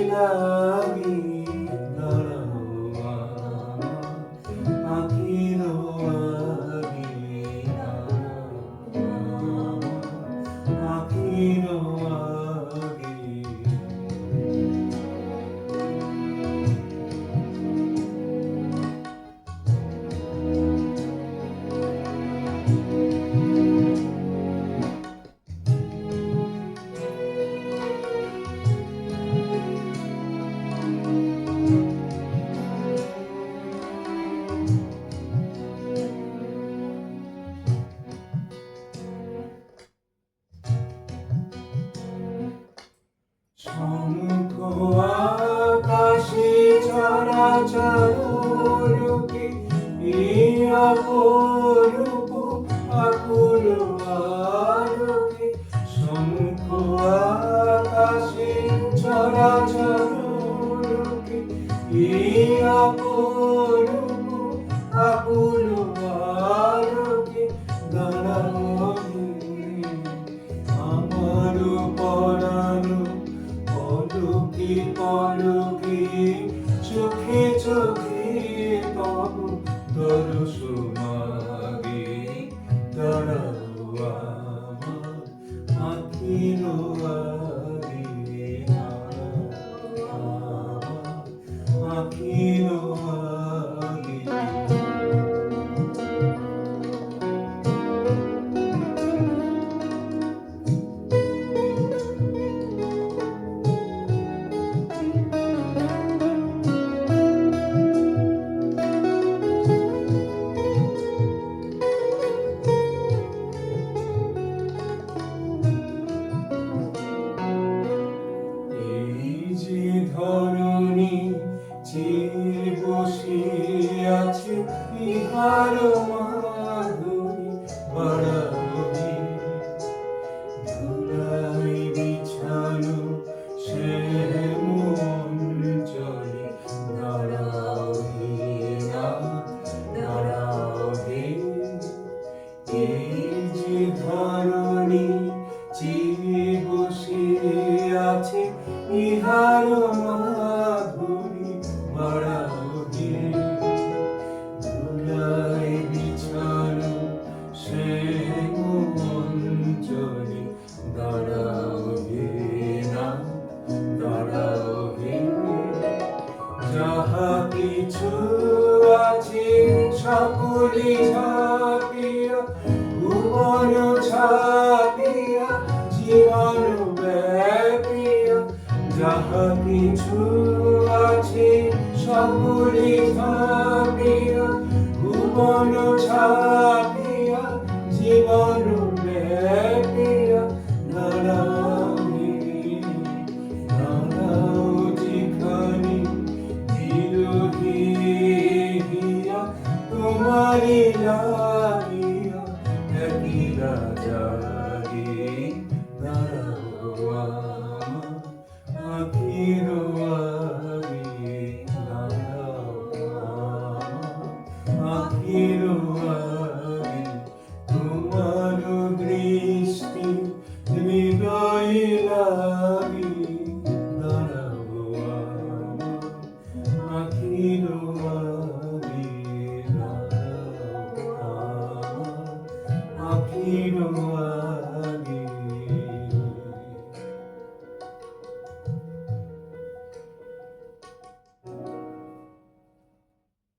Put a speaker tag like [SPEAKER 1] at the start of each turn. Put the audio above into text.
[SPEAKER 1] লাগি দাঁড়াও আখির আগি আখির আগি সমুখ আকাশে চরাচর লোকে এই অপরূপ আকুল আলোকে সমুখ আকাশে চরাচর লোকে এই অপরূপ আকুল আলোকে দাঁড়াও আমার পরানো পলকে পলকে চোখে চোখে তব দর্শনাগে দাঁড়াও আমার আখির আগে আখির আগে ধরণী চেয়ে বসে আছে ইহার মাধুরী বাড়াবি ধুলাই বিছানো সে মন চলে দাঁড়াও হে না দাঁড়াও হে এই যে ধরণী চেয়ে বসে আছে ইহার মাধুরী বাড়াও হে ধুলাই বিছানো সে অঞ্চলে দাঁড়াও হে না দাঁড়াও হে যাহা কিছু আছে সকলে ছাপিয়া ভুবন ছাপিয়া জীবন ব্যাপিয়া যাহা কিছু আছে সকলে ছাপিয়া ভুবন ছাপিয়া জীবন